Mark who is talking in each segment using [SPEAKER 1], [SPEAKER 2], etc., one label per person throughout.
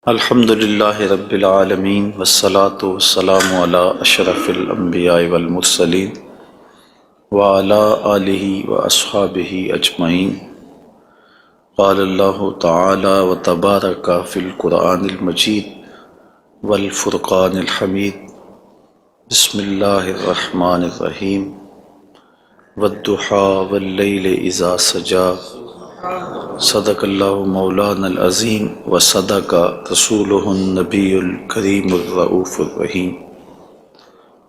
[SPEAKER 1] الحمد للہ رب العالمین والصلاة والسلام علی اشرف الانبیاء والمرسلین وعلی آلہ واصحابہ اجمعین۔ قال اللہ تعالی وتبارک فی القرآن المجید والفرقان الحمید۔ بسم اللہ الرحمن الرحیم۔ والضحی واللیل اذا سجی۔ صدق اللہ مولانا العظیم وصدق رسولہ النبی الکریم الرؤوف الرحیم۔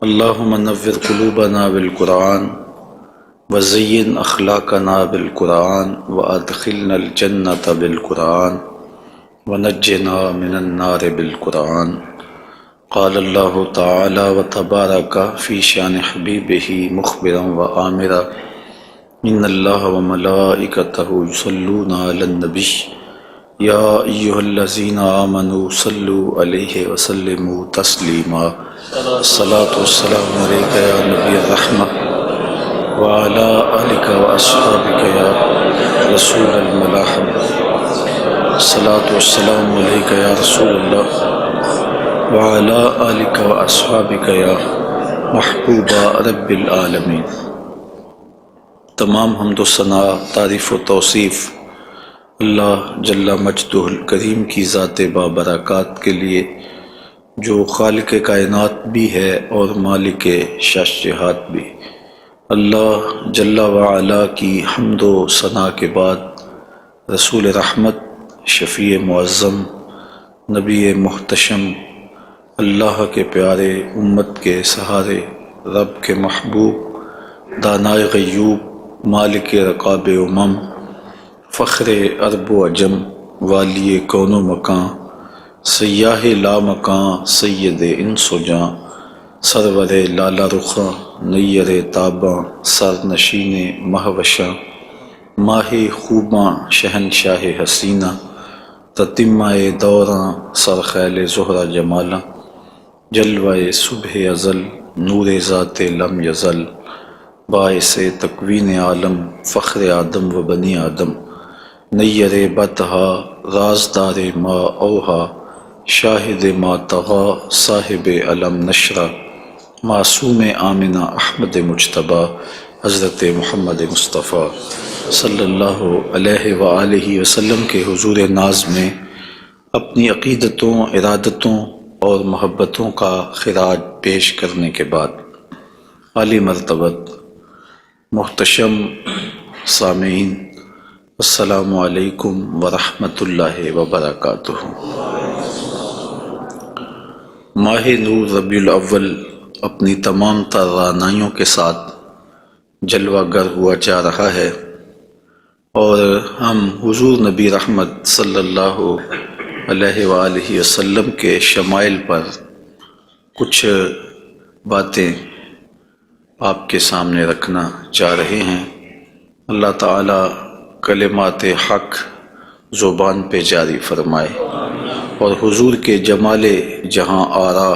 [SPEAKER 1] اللہم نور قلوبنا بالقرآن وزین اخلاقنا بالقرآن وادخلنا الجنة بالقرآن ونجنا من النار بالقرآن۔ قال اللہ تعالی وتبارک فی شان حبیبہ مخبرا وآمرا ان اللہ وملائکتہ یصلون علی النبی یا ایہا الذین آمنوا صلوا علیہ وسلموا تسلیما۔ الصلاۃ والسلام علیک یا نبی الرحمہ وعلی آلک واصحابک یا رسول الملاحمہ۔ الصلاۃ والسلام علیک یا رسول اللہ وعلی آلک واصحابک یا محبوب رب العالمین۔ تمام حمد و ثنا، تعریف و توصیف اللہ جل مجدہ الکریم کی ذات بابرکات کے لیے، جو خالق کائنات بھی ہے اور مالک شاشہات بھی۔ اللہ جل وعلا کی حمد و ثنا کے بعد رسول رحمت، شفیع معظم، نبی محتشم، اللہ کے پیارے، امت کے سہارے، رب کے محبوب، دانائے غیوب، مالک رقاب امم، فخر عرب و عجم، والی کون و مکان، سیاہ لا مکان، سید انس و جاں، سرور لالا رخاں، نیر تاباں، سر نشین مہوشاں، ماہ خوباں، شہنشاہ حسینہ، تتمہ دوراں، سرخیل زہرہ جمالاں، جلوہ صبح ازل، نور ذات لم یزل، باعث تکوین عالم، فخر آدم و بنی آدم، نیر بطحا، رازدار ما اوہا، شاہد ما طغا، صاحب علم نشرہ، معصوم آمنہ احمد مجتبیٰ، حضرت محمد مصطفیٰ صلی اللہ علیہ وآلہ وسلم کے حضور ناز میں اپنی عقیدتوں، ارادتوں اور محبتوں کا خراج پیش کرنے کے بعد، عالی مرتبت محتشم سامعین، السلام علیکم ورحمۃ اللہ وبرکاتہ۔ ماہ نور ربیع الاول اپنی تمام تر رعنائیوں کے ساتھ جلوہ گر ہوا جا رہا ہے، اور ہم حضور نبی رحمت صلی اللہ علیہ وآلہ وسلم کے شمائل پر کچھ باتیں آپ کے سامنے رکھنا چاہ رہے ہیں۔ اللہ تعالیٰ کلمات حق زبان پہ جاری فرمائے، اور حضور کے جمال جہاں آرا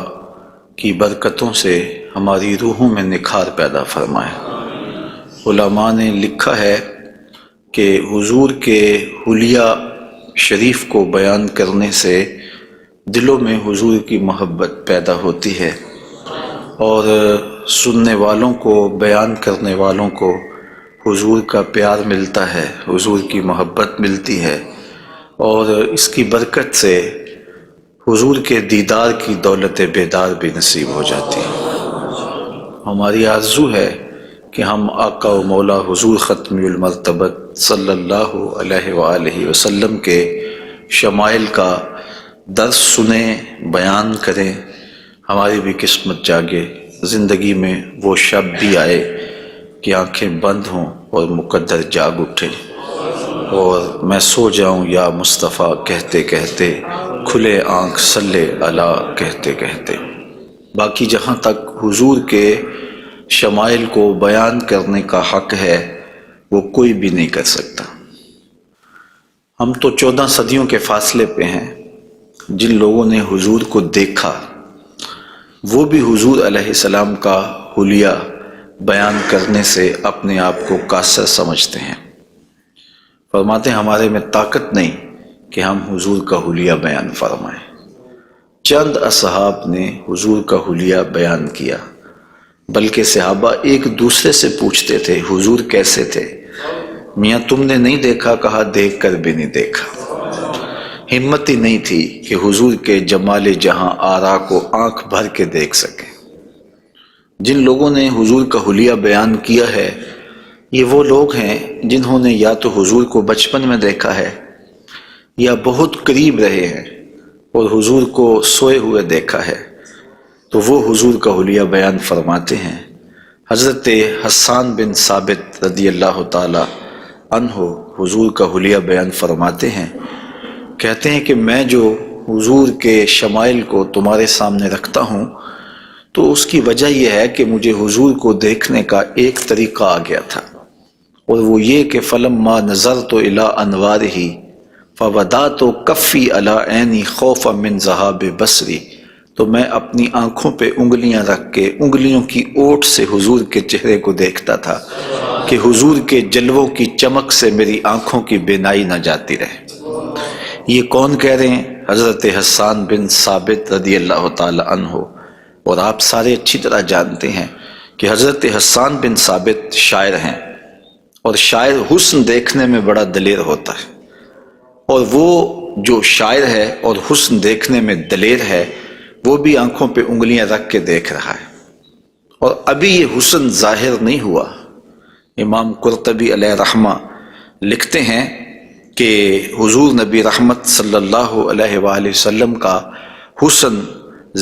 [SPEAKER 1] کی برکتوں سے ہماری روحوں میں نکھار پیدا فرمائے۔ علماء نے لکھا ہے کہ حضور کے حلیہ شریف کو بیان کرنے سے دلوں میں حضور کی محبت پیدا ہوتی ہے، اور سننے والوں کو، بیان کرنے والوں کو حضور کا پیار ملتا ہے، حضور کی محبت ملتی ہے، اور اس کی برکت سے حضور کے دیدار کی دولت بیدار بھی نصیب ہو جاتی ہے۔ ہماری آرزو ہے کہ ہم آقا و مولا حضور ختم المرتبت صلی اللہ علیہ وآلہ وسلم کے شمائل کا درس سنیں، بیان کریں، ہماری بھی قسمت جاگے، زندگی میں وہ شب بھی آئے کہ آنکھیں بند ہوں اور مقدر جاگ اٹھے، اور میں سو جاؤں یا مصطفیٰ کہتے کہتے، کھلے آنکھ صلی اللہ کہتے کہتے۔ باقی جہاں تک حضور کے شمائل کو بیان کرنے کا حق ہے، وہ کوئی بھی نہیں کر سکتا۔ ہم تو 14 صدیوں کے فاصلے پہ ہیں۔ جن لوگوں نے حضور کو دیکھا، وہ بھی حضور علیہ السلام کا حلیہ بیان کرنے سے اپنے آپ کو قاصر سمجھتے ہیں۔ فرماتے ہیں ہمارے میں طاقت نہیں کہ ہم حضور کا حلیہ بیان فرمائیں۔ چند اصحاب نے حضور کا حلیہ بیان کیا، بلکہ صحابہ ایک دوسرے سے پوچھتے تھے حضور کیسے تھے؟ میاں تم نے نہیں دیکھا؟ کہا دیکھ کر بھی نہیں دیکھا۔ ہمت ہی نہیں تھی کہ حضور کے جمال جہاں آرا کو آنکھ بھر کے دیکھ سکے۔ جن لوگوں نے حضور کا حلیہ بیان کیا ہے یہ وہ لوگ ہیں جنہوں نے یا تو حضور کو بچپن میں دیکھا ہے یا بہت قریب رہے ہیں اور حضور کو سوئے ہوئے دیکھا ہے، تو وہ حضور کا حلیہ بیان فرماتے ہیں۔ حضرت حسان بن ثابت رضی اللہ تعالی عنہ حضور کا حلیہ بیان فرماتے ہیں، کہتے ہیں کہ میں جو حضور کے شمائل کو تمہارے سامنے رکھتا ہوں تو اس کی وجہ یہ ہے کہ مجھے حضور کو دیکھنے کا ایک طریقہ آ گیا تھا، اور وہ یہ کہ فلما نظرت الی انوارہ فودعت کفی علی عینی خوفا من ذہاب بصری، تو میں اپنی آنکھوں پہ انگلیاں رکھ کے انگلیوں کی اوٹ سے حضور کے چہرے کو دیکھتا تھا کہ حضور کے جلووں کی چمک سے میری آنکھوں کی بینائی نہ جاتی رہے۔ یہ کون کہہ رہے ہیں؟ حضرت حسان بن ثابت رضی اللہ تعالی عنہ۔ اور آپ سارے اچھی طرح جانتے ہیں کہ حضرت حسان بن ثابت شاعر ہیں، اور شاعر حسن دیکھنے میں بڑا دلیر ہوتا ہے، اور وہ جو شاعر ہے اور حسن دیکھنے میں دلیر ہے وہ بھی آنکھوں پہ انگلیاں رکھ کے دیکھ رہا ہے، اور ابھی یہ حسن ظاہر نہیں ہوا۔ امام قرطبی علیہ رحمہ لکھتے ہیں کہ حضور نبی رحمت صلی اللہ علیہ وآلہ وسلم کا حسن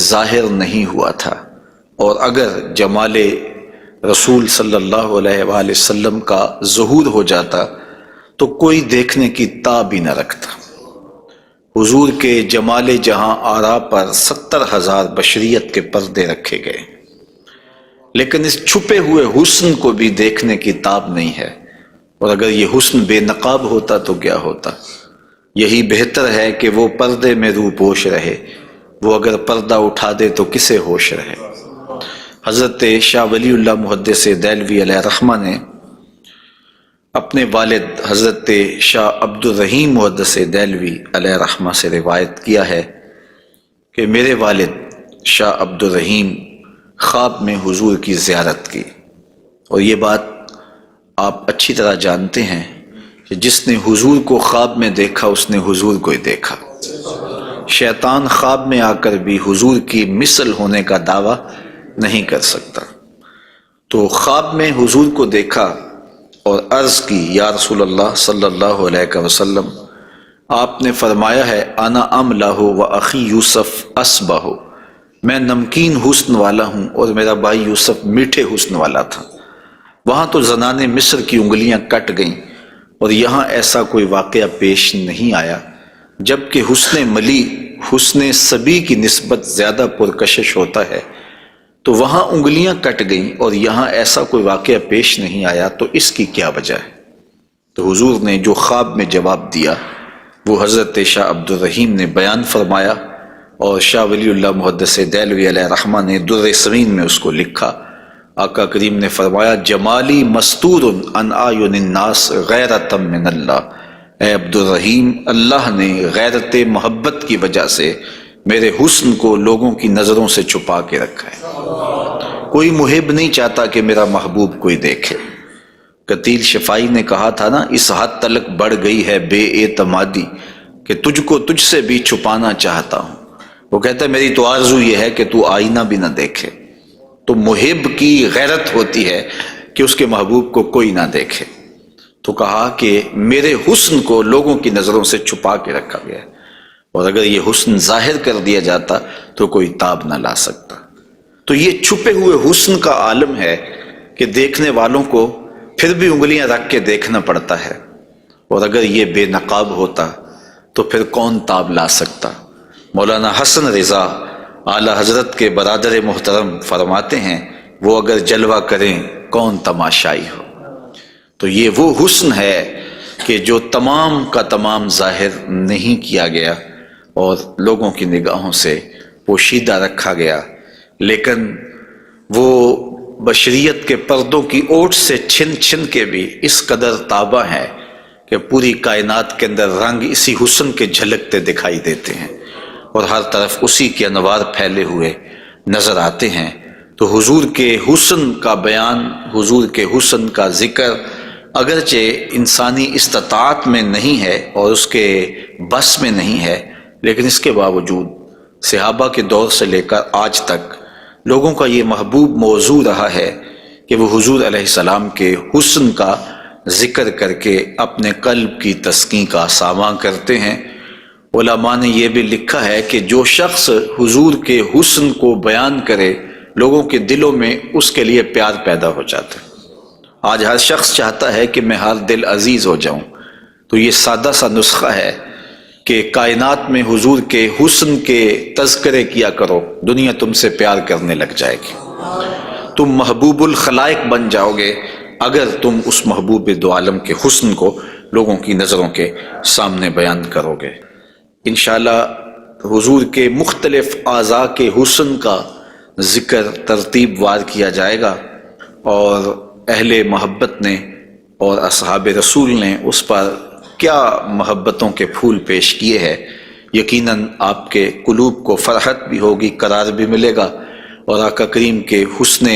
[SPEAKER 1] ظاہر نہیں ہوا تھا، اور اگر جمال رسول صلی اللہ علیہ وآلہ وسلم کا ظہور ہو جاتا تو کوئی دیکھنے کی تاب ہی نہ رکھتا۔ حضور کے جمال جہاں آرا پر 70,000 بشریت کے پردے رکھے گئے، لیکن اس چھپے ہوئے حسن کو بھی دیکھنے کی تاب نہیں ہے، اور اگر یہ حسن بے نقاب ہوتا تو کیا ہوتا؟ یہی بہتر ہے کہ وہ پردے میں روح پوش رہے، وہ اگر پردہ اٹھا دے تو کسے ہوش رہے۔ حضرت شاہ ولی اللہ محدث دہلوی علیہ رحمہ نے اپنے والد حضرت شاہ عبد الرحیم محدث دہلوی علیہ رحمہ سے روایت کیا ہے کہ میرے والد شاہ عبد الرحیم خواب میں حضور کی زیارت کی، اور یہ بات آپ اچھی طرح جانتے ہیں کہ جس نے حضور کو خواب میں دیکھا اس نے حضور کو ہی دیکھا۔ شیطان خواب میں آ کر بھی حضور کی مثل ہونے کا دعویٰ نہیں کر سکتا۔ تو خواب میں حضور کو دیکھا اور عرض کی یا رسول اللہ صلی اللہ علیہ وسلم، آپ نے فرمایا ہے انا املہ و اخی یوسف اصبہ، میں نمکین حسن والا ہوں اور میرا بھائی یوسف میٹھے حسن والا تھا۔ وہاں تو زنان مصر کی انگلیاں کٹ گئیں، اور یہاں ایسا کوئی واقعہ پیش نہیں آیا، جبکہ حسن ملی حسن صبی کی نسبت زیادہ پرکشش ہوتا ہے، تو وہاں انگلیاں کٹ گئیں اور یہاں ایسا کوئی واقعہ پیش نہیں آیا، تو اس کی کیا وجہ ہے؟ تو حضور نے جو خواب میں جواب دیا وہ حضرت شاہ عبد الرحیم نے بیان فرمایا، اور شاہ ولی اللہ محدث دہلوی علیہ رحمہ نے در سمین میں اس کو لکھا۔ آقا کریم نے فرمایا جمالی مستور عن اعین الناس غیرۃ من اللہ، اے عبد الرحیم، اللہ نے غیرت محبت کی وجہ سے میرے حسن کو لوگوں کی نظروں سے چھپا کے رکھا ہے۔ کوئی محب نہیں چاہتا کہ میرا محبوب کوئی دیکھے۔ قتیل شفائی نے کہا تھا نا، اس حد تلک بڑھ گئی ہے بے اعتمادی کہ تجھ کو تجھ سے بھی چھپانا چاہتا ہوں۔ وہ کہتا ہے میری تو آرزو یہ ہے کہ تو آئینہ بھی نہ دیکھے۔ تو محب کی غیرت ہوتی ہے کہ اس کے محبوب کو کوئی نہ دیکھے، تو کہا کہ میرے حسن کو لوگوں کی نظروں سے چھپا کے رکھا گیا ہے، اور اگر یہ حسن ظاہر کر دیا جاتا تو کوئی تاب نہ لا سکتا۔ تو یہ چھپے ہوئے حسن کا عالم ہے کہ دیکھنے والوں کو پھر بھی انگلیاں رکھ کے دیکھنا پڑتا ہے، اور اگر یہ بے نقاب ہوتا تو پھر کون تاب لا سکتا۔ مولانا حسن رضا اعلی حضرت کے برادر محترم فرماتے ہیں وہ اگر جلوہ کریں کون تماشائی ہو۔ تو یہ وہ حسن ہے کہ جو تمام کا تمام ظاہر نہیں کیا گیا اور لوگوں کی نگاہوں سے پوشیدہ رکھا گیا، لیکن وہ بشریت کے پردوں کی اوٹ سے چھن چھن کے بھی اس قدر تابہ ہے کہ پوری کائنات کے اندر رنگ اسی حسن کے جھلکتے دکھائی دیتے ہیں، اور ہر طرف اسی کے انوار پھیلے ہوئے نظر آتے ہیں۔ تو حضور کے حسن کا بیان، حضور کے حسن کا ذکر اگرچہ انسانی استطاعت میں نہیں ہے اور اس کے بس میں نہیں ہے، لیکن اس کے باوجود صحابہ کے دور سے لے کر آج تک لوگوں کا یہ محبوب موضوع رہا ہے کہ وہ حضور علیہ السلام کے حسن کا ذکر کر کے اپنے قلب کی تسکین کا ساماں کرتے ہیں۔ علماء نے یہ بھی لکھا ہے کہ جو شخص حضور کے حسن کو بیان کرے لوگوں کے دلوں میں اس کے لیے پیار پیدا ہو جاتا ہے۔ آج ہر شخص چاہتا ہے کہ میں ہر دل عزیز ہو جاؤں، تو یہ سادہ سا نسخہ ہے کہ کائنات میں حضور کے حسن کے تذکرے کیا کرو، دنیا تم سے پیار کرنے لگ جائے گی۔ تم محبوب الخلائق بن جاؤ گے اگر تم اس محبوب دو عالم کے حسن کو لوگوں کی نظروں کے سامنے بیان کرو گے۔ انشاءاللہ حضور کے مختلف اعضاء کے حسن کا ذکر ترتیب وار کیا جائے گا، اور اہل محبت نے اور اصحاب رسول نے اس پر کیا محبتوں کے پھول پیش کیے ہیں۔ یقیناً آپ کے قلوب کو فرحت بھی ہوگی، قرار بھی ملے گا، اور آقا کریم کے حسن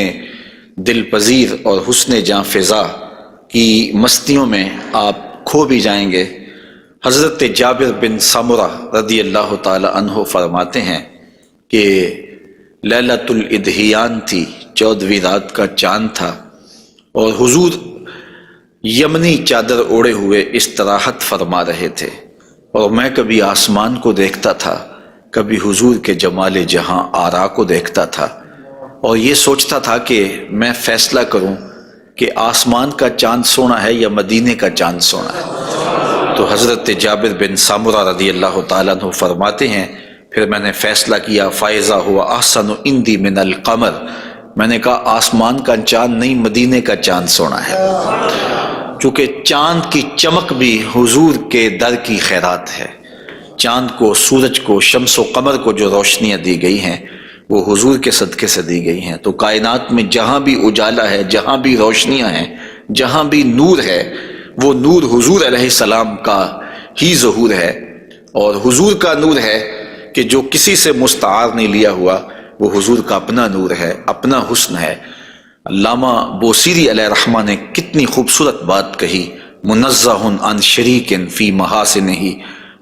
[SPEAKER 1] دل پذیر اور حسن جاں فضا کی مستیوں میں آپ کھو بھی جائیں گے۔ حضرت جابر بن سمرہ رضی اللہ تعالی عنہ فرماتے ہیں کہ لیلۃ الادحیان تھی، 14ویں رات کا چاند تھا، اور حضور یمنی چادر اوڑے ہوئے استراحت فرما رہے تھے، اور میں کبھی آسمان کو دیکھتا تھا، کبھی حضور کے جمال جہاں آرا کو دیکھتا تھا، اور یہ سوچتا تھا کہ میں فیصلہ کروں کہ آسمان کا چاند سونا ہے یا مدینے کا چاند سونا ہے۔ تو حضرت جابر بن سمرہ رضی اللہ تعالیٰ عنہ فرماتے ہیں پھر میں نے فیصلہ کیا فائزہ ہوا احسن عندی من القمر، میں نے کہا آسمان کا چاند نہیں، مدینے کا چاند سونا ہے، چونکہ چاند کی چمک بھی حضور کے در کی خیرات ہے۔ چاند کو، سورج کو، شمس و قمر کو جو روشنیاں دی گئی ہیں وہ حضور کے صدقے سے دی گئی ہیں۔ تو کائنات میں جہاں بھی اجالا ہے، جہاں بھی روشنیاں ہیں، جہاں بھی نور ہے، وہ نور حضور علیہ السلام کا ہی ظہور ہے، اور حضور کا نور ہے کہ جو کسی سے مستعار نہیں لیا ہوا، وہ حضور کا اپنا نور ہے، اپنا حسن ہے۔ علامہ بوصیری علیہ رحمہ نے کتنی خوبصورت بات کہی، منزہ عن شریک فی محاسنہ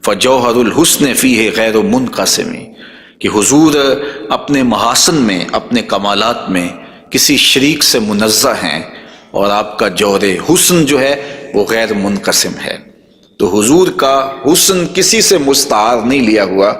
[SPEAKER 1] فجوہر الحسن فیہ غیر منقسم، کہ حضور اپنے محاسن میں، اپنے کمالات میں کسی شریک سے منزہ ہیں، اور آپ کا جوہر حسن جو ہے وہ غیر منقسم ہے۔ تو حضور کا حسن کسی سے مستعار نہیں لیا ہوا،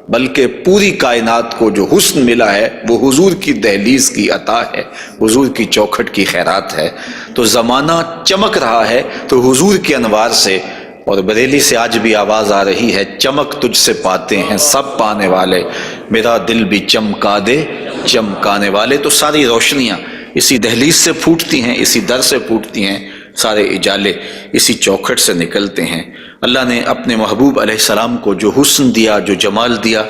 [SPEAKER 1] بلکہ پوری کائنات کو جو حسن ملا ہے وہ حضور کی دہلیز کی عطا ہے، حضور کی چوکھٹ کی خیرات ہے۔ تو زمانہ چمک رہا ہے تو حضور کے انوار سے، اور بریلی سے آج بھی آواز آ رہی ہے، چمک تجھ سے پاتے ہیں سب پانے والے، میرا دل بھی چمکا دے چمکانے والے۔ تو ساری روشنیاں اسی دہلیز سے پھوٹتی ہیں، اسی در سے پھوٹتی ہیں، سارے اجالے اسی چوکھٹ سے نکلتے ہیں۔ اللہ نے اپنے محبوب علیہ السلام کو جو حسن دیا، جو جمال دیا،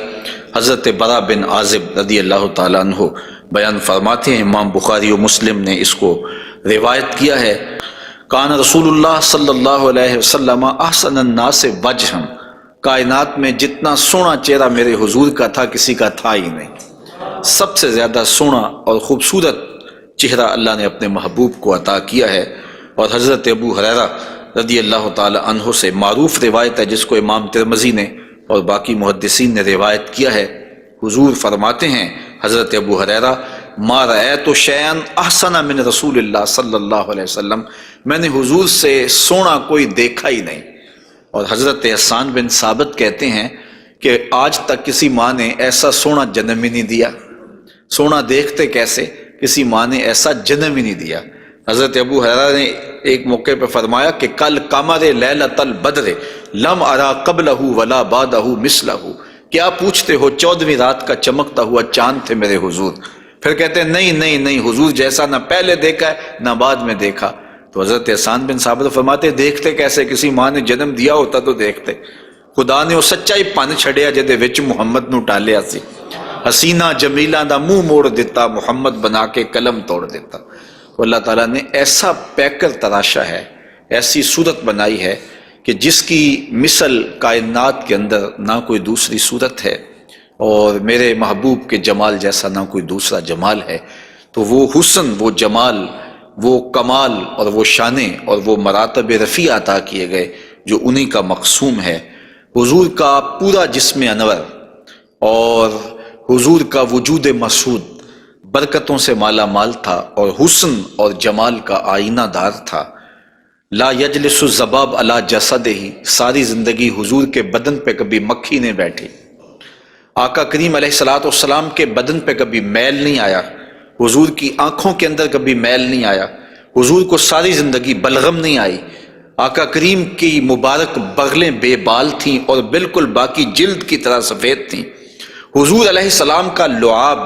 [SPEAKER 1] حضرت برا بن عازب رضی اللہ تعالیٰ عنہ بیان فرماتے ہیں، امام بخاری و مسلم نے اس کو روایت کیا ہے، کان رسول اللہ صلی اللہ علیہ وسلم احسن الناس وجہا، کائنات میں جتنا سونا چہرہ میرے حضور کا تھا کسی کا تھا ہی نہیں، سب سے زیادہ سونا اور خوبصورت چہرہ اللہ نے اپنے محبوب کو عطا کیا ہے۔ اور حضرت ابو ہریرہ رضی اللہ تعالی عنہ سے معروف روایت ہے جس کو امام ترمذی نے اور باقی محدثین نے روایت کیا ہے، حضور فرماتے ہیں حضرت ابو ہریرہ، ما رأیت شیئا احسن من رسول اللہ صلی اللہ علیہ وسلم، میں نے حضور سے سونا کوئی دیکھا ہی نہیں۔ اور حضرت حسان بن ثابت کہتے ہیں کہ آج تک کسی ماں نے ایسا سونا جنم ہی نہیں دیا، سونا دیکھتے کیسے، کسی ماں نے ایسا جنم ہی نہیں دیا۔ حضرت ابو ہریرہ نے ایک موقع پہ فرمایا کہ کل قمر لیلۃ البدر لم ارا قبلہ ولا بعدہ مثلہ، کیا پوچھتے ہو 14ویں رات کا چمکتا ہوا چاند تھے میرے حضور؟ پھر کہتے ہیں نہیں نہیں نہیں، حضور جیسا نہ پہلے دیکھا ہے نہ بعد میں دیکھا۔ تو حضرت حسان بن ثابت فرماتے دیکھتے کیسے، کسی ماں نے جنم دیا ہوتا تو دیکھتے۔ خدا نے وہ سچا ہی پن چھڑیا جدے وچ محمد نو ٹالیا سی، حسینہ جمیلہ دا منہ موڑ دیتا، محمد بنا کے قلم توڑ دیتا۔ اللہ تعالیٰ نے ایسا پیکر تراشا ہے، ایسی صورت بنائی ہے کہ جس کی مثل کائنات کے اندر نہ کوئی دوسری صورت ہے۔ اور میرے محبوب کے جمال جیسا نہ کوئی دوسرا جمال ہے، تو وہ حسن، وہ جمال، وہ کمال اور وہ شانیں اور وہ مراتب رفیع عطا کیے گئے جو انہی کا مقسوم ہے۔ حضور کا پورا جسم انور اور حضور کا وجود مسعود برکتوں سے مالا مال تھا اور حسن اور جمال کا آئینہ دار تھا۔ لا یجلس الذباب علی جسدہ، ساری زندگی حضور کے بدن پہ کبھی مکھی نہیں بیٹھی، آقا کریم علیہ الصلوۃ والسلام کے بدن پہ کبھی میل نہیں آیا، حضور کی آنکھوں کے اندر کبھی میل نہیں آیا، حضور کو ساری زندگی بلغم نہیں آئی، آقا کریم کی مبارک بغلیں بے بال تھیں اور بالکل باقی جلد کی طرح سفید تھیں۔ حضور علیہ السلام کا لعاب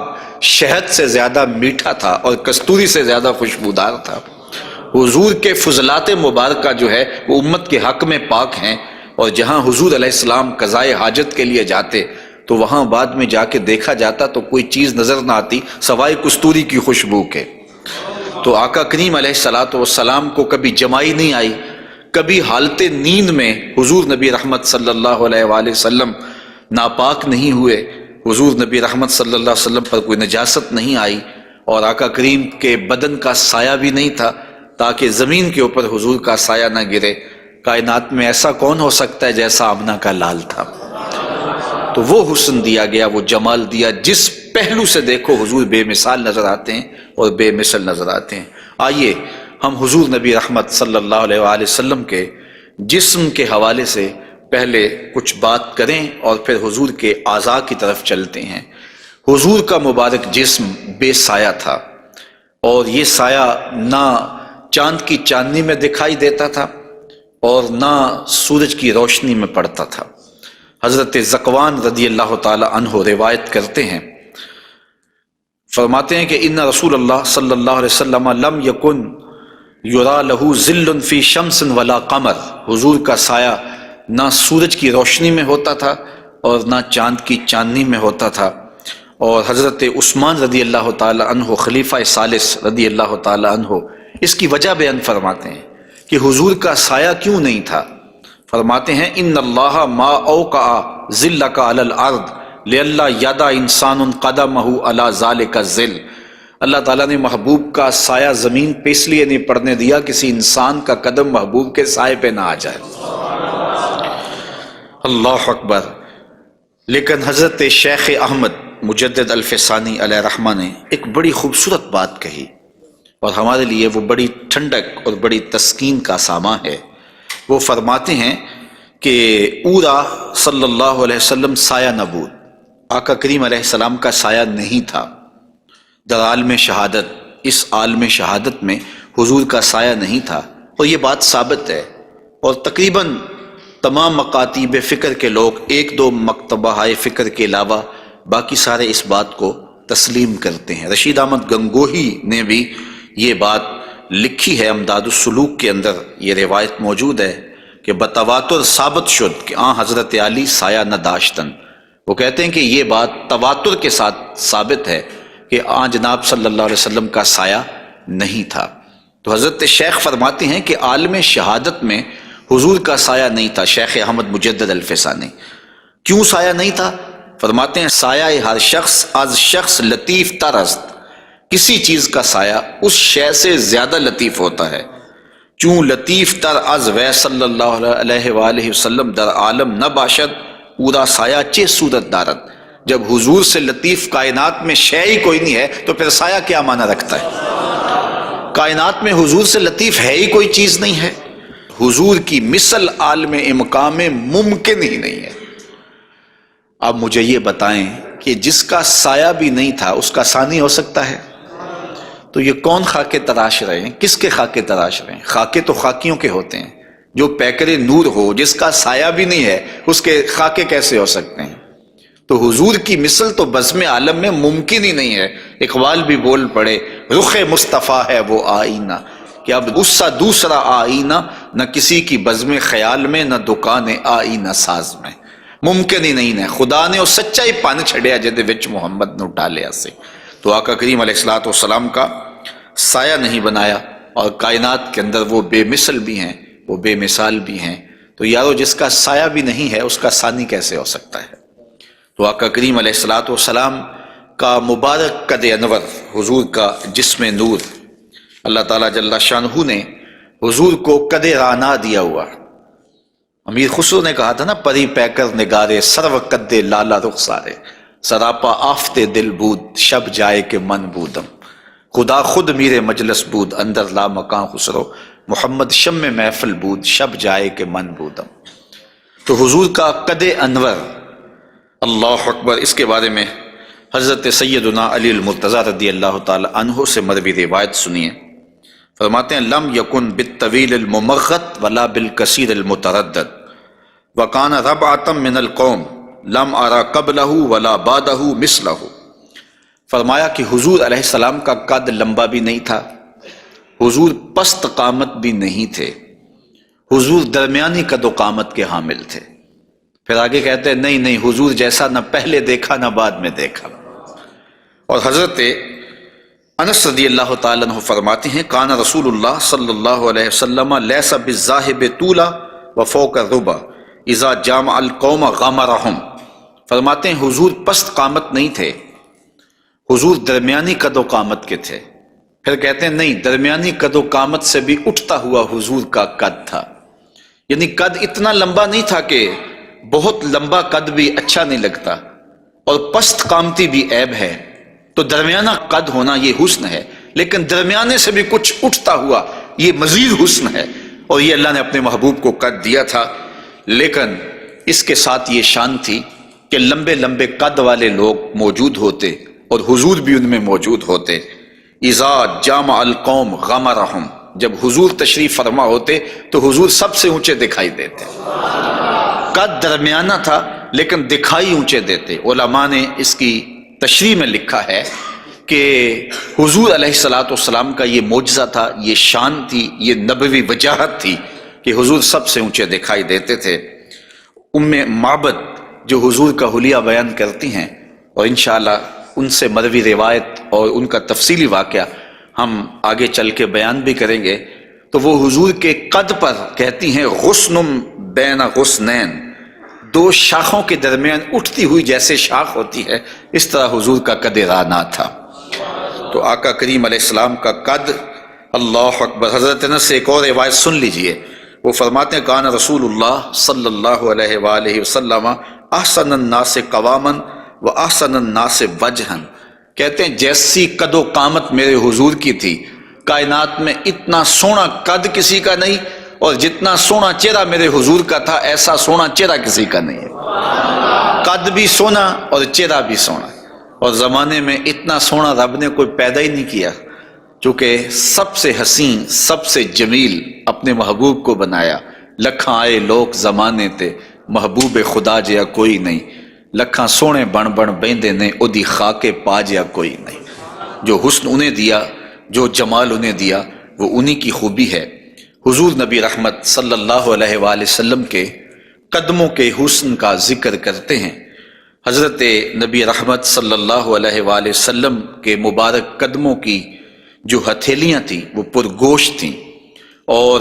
[SPEAKER 1] شہد سے زیادہ میٹھا تھا اور کستوری سے زیادہ خوشبودار تھا۔ حضور کے فضلات مبارکہ جو ہے وہ امت کے حق میں پاک ہیں، اور جہاں حضور علیہ السلام قضائے حاجت کے لیے جاتے تو وہاں بعد میں جا کے دیکھا جاتا تو کوئی چیز نظر نہ آتی سوائے کستوری کی خوشبو کے۔ تو آقا کریم علیہ الصلوۃ والسلام کو کبھی جمائی نہیں آئی، کبھی حالت نیند میں حضور نبی رحمت صلی اللہ علیہ وآلہ وسلم ناپاک نہیں ہوئے، حضور نبی رحمت صلی اللہ علیہ وسلم پر کوئی نجاست نہیں آئی، اور آقا کریم کے بدن کا سایہ بھی نہیں تھا تاکہ زمین کے اوپر حضور کا سایہ نہ گرے۔ کائنات میں ایسا کون ہو سکتا ہے جیسا آمنہ کا لال تھا؟ تو وہ حسن دیا گیا، وہ جمال دیا، جس پہلو سے دیکھو حضور بے مثال نظر آتے ہیں اور بے مثل نظر آتے ہیں۔ آئیے ہم حضور نبی رحمت صلی اللہ علیہ وآلہ وسلم کے جسم کے حوالے سے پہلے کچھ بات کریں اور پھر حضور کے اعضاء کی طرف چلتے ہیں۔ حضور کا مبارک جسم بے سایہ تھا، اور یہ سایہ نہ چاند کی چاندنی میں دکھائی دیتا تھا اور نہ سورج کی روشنی میں پڑتا تھا۔ حضرت ذکوان رضی اللہ تعالی عنہ روایت کرتے ہیں، فرماتے ہیں کہ ان رسول اللہ صلی اللہ علیہ وسلم لم یکن یرا لہ ظل فی شمس ولا قمر، حضور کا سایہ نہ سورج کی روشنی میں ہوتا تھا اور نہ چاند کی چاندنی میں ہوتا تھا۔ اور حضرت عثمان رضی اللہ تعالی عنہ خلیفہ ثالث رضی اللہ تعالی عنہ اس کی وجہ بیان فرماتے ہیں کہ حضور کا سایہ کیوں نہیں تھا۔ فرماتے ہیں ان اللہ ما اوقع ظلک علی الارض لئلا یدع انسان قدمہ علی ذلک الظل، اللہ تعالیٰ نے محبوب کا سایہ زمین پہ اس لیے نہیں پڑنے دیا کسی انسان کا قدم محبوب کے سائے پہ نہ آ جائے۔ اللہ اکبر۔ لیکن حضرت شیخ احمد مجدد الفسانی علیہ رحمہ نے ایک بڑی خوبصورت بات کہی، اور ہمارے لیے وہ بڑی ٹھنڈک اور بڑی تسکین کا ساماں ہے۔ وہ فرماتے ہیں کہ اورا صلی اللہ علیہ وسلم سایہ نبود، آقا کریم علیہ السلام کا سایہ نہیں تھا۔ در عالم شہادت، اس عالم شہادت میں حضور کا سایہ نہیں تھا، اور یہ بات ثابت ہے، اور تقریباً تمام مکاتیب فکر کے لوگ، ایک دو مکتبہ ہائے فکر کے علاوہ باقی سارے اس بات کو تسلیم کرتے ہیں۔ رشید احمد گنگوہی نے بھی یہ بات لکھی ہے، امداد السلوک کے اندر یہ روایت موجود ہے کہ بتواتر ثابت شد کہ حضرت علی سایہ نہ داشتن۔ وہ کہتے ہیں کہ یہ بات تواتر کے ساتھ ثابت ہے کہ جناب صلی اللہ علیہ وسلم کا سایہ نہیں تھا۔ تو حضرت شیخ فرماتے ہیں کہ عالم شہادت میں حضور کا سایہ نہیں تھا۔ شیخ احمد مجدد الفسانی، کیوں سایہ نہیں تھا؟ فرماتے ہیں سایہ ہر شخص از شخص لطیف تر است، کسی چیز کا سایہ اس شے سے زیادہ لطیف ہوتا ہے، چون لطیف تر از وی صلی اللہ علیہ وآلہ وسلم در عالم نہ باشد اورا سایہ چے صورت دارد۔ جب حضور سے لطیف کائنات میں شے ہی کوئی نہیں ہے تو پھر سایہ کیا معنی رکھتا ہے؟ کائنات میں حضور سے لطیف ہے ہی کوئی چیز نہیں ہے، حضور کی مثل عالم امکان میں ممکن ہی نہیں ہے۔ اب مجھے یہ بتائیں کہ جس کا سایہ بھی نہیں تھا اس کا ثانی ہو سکتا ہے؟ تو یہ کون خاکے تراش رہے ہیں؟ کس کے خاکے تراش رہے ہیں؟ خاکے تو خاکیوں کے ہوتے ہیں۔ جو پیکر نور ہو، جس کا سایہ بھی نہیں ہے، اس کے خاکے کیسے ہو سکتے ہیں؟ تو حضور کی مثل تو بزم عالم میں ممکن ہی نہیں ہے۔ اقبال بھی بول پڑے رخ مصطفیٰ ہے وہ آئینہ، کہ اب اس سا دوسرا آئینہ نہ کسی کی بزم خیال میں، نہ دکان آئینہ ساز میں۔ ممکن ہی نہیں ہے۔ خدا نے وہ سچائی پان چھڑیا جدے وچ محمد نو ڈالیا سے۔ تو آقا کریم علیہ الصلوۃ والسلام کا سایہ نہیں بنایا، اور کائنات کے اندر وہ بے مثل بھی ہیں، وہ بے مثال بھی ہیں۔ تو یارو جس کا سایہ بھی نہیں ہے اس کا ثانی کیسے ہو سکتا ہے؟ تو آقا کریم علیہ الصلوۃ والسلام کا مبارک قد انور، حضور کا جسم نور، اللہ تعالیٰ جل شانہ نے حضور کو قد رانا دیا ہوا۔ امیر خسرو نے کہا تھا نا، پری پیکر نگارے سرو قد لالا رخسارے، سراپا آفتے دل بود شب جائے کہ من بودم، خدا خود میرے مجلس بود اندر لا مکان خسرو، محمد شم محفل بود شب جائے کہ من بودم۔ تو حضور کا قد انور، اللہ اکبر، اس کے بارے میں حضرت سیدنا علی المرتضیٰ رضی اللہ تعالی عنہ سے مروی روایت سنیے۔ فرماتے ہیں لم یکن بالطویل الممغت ولا بالکثیر المتردد وکان ربعۃ من القوم لم ارى قبلہ ولا بعدہ مثلہ۔ فرمایا کہ حضور علیہ السلام کا قد لمبا بھی نہیں تھا، حضور پست قامت بھی نہیں تھے، حضور درمیانی قد و قامت کے حامل تھے۔ پھر آگے کہتے ہیں نہیں حضور جیسا نہ پہلے دیکھا نہ بعد میں دیکھا۔ اور حضرت انس رضی اللہ تعالیٰ عنہ فرماتے ہیں کان رسول اللہ صلی اللہ علیہ وسلم لیس بالذاہب طولا وفوق الربا اذا جامع القوم غمرہم۔ فرماتے ہیں حضور پست قامت نہیں تھے، حضور درمیانی قد و قامت کے تھے۔ پھر کہتے ہیں نہیں، درمیانی قد و قامت سے بھی اٹھتا ہوا حضور کا قد تھا، یعنی قد اتنا لمبا نہیں تھا کہ بہت لمبا قد بھی اچھا نہیں لگتا اور پست قامتی بھی عیب ہے، تو درمیانہ قد ہونا یہ حسن ہے، لیکن درمیانے سے بھی کچھ اٹھتا ہوا یہ مزید حسن ہے، اور یہ اللہ نے اپنے محبوب کو قد دیا تھا۔ لیکن اس کے ساتھ یہ شان تھی کہ لمبے لمبے قد والے لوگ موجود ہوتے اور حضور بھی ان میں موجود ہوتے۔ اذا جامع القوم غمرہم، جب حضور تشریف فرما ہوتے تو حضور سب سے اونچے دکھائی دیتے، قد درمیانہ تھا لیکن دکھائی اونچے دیتے۔ علماء نے اس کی تشریح میں لکھا ہے کہ حضور علیہ الصلوۃ والسلام کا یہ معجزہ تھا، یہ شان تھی، یہ نبوی وجاہت تھی کہ حضور سب سے اونچے دکھائی دیتے تھے۔ ام معبد جو حضور کا حلیہ بیان کرتی ہیں، اور انشاءاللہ ان سے مروی روایت اور ان کا تفصیلی واقعہ ہم آگے چل کے بیان بھی کریں گے، تو وہ حضور کے قد پر کہتی ہیں غصن بین غصنین، دو شاخوں کے درمیان اٹھتی ہوئی جیسے شاخ ہوتی ہے، اس طرح حضور کا قد رانا تھا۔ تو آقا کریم علیہ السلام کا قد، اللہ اکبر۔ حضرت انس سے ایک اور روایت سن لیجئے، وہ فرماتے ہیں کان رسول اللہ صلی اللہ علیہ وآلہ وسلم احسن الناس قواما و احسن الناس وجہا، کہتے ہیں جیسی قد و قامت میرے حضور کی تھی، کائنات میں اتنا سونا قد کسی کا نہیں، اور جتنا سونا چہرہ میرے حضور کا تھا ایسا سونا چہرہ کسی کا نہیں ہے۔ قد بھی سونا اور چہرہ بھی سونا، اور زمانے میں اتنا سونا رب نے کوئی پیدا ہی نہیں کیا، چونکہ سب سے حسین سب سے جمیل اپنے محبوب کو بنایا۔ لکھاں آئے لوگ زمانے تے محبوب خدا جیا کوئی نہیں، لکھاں سونے بن بن بیندے نے اودی خاکے پا جیا کوئی نہیں۔ جو حسن انہیں دیا، جو جمال انہیں دیا، وہ انہی کی خوبی ہے۔ حضور نبی رحمت صلی اللہ علیہ وآلہ وسلم کے قدموں کے حسن کا ذکر کرتے ہیں۔ حضرت نبی رحمت صلی اللہ علیہ وآلہ وسلم کے مبارک قدموں کی جو ہتھیلیاں تھیں وہ پرگوشت تھیں، اور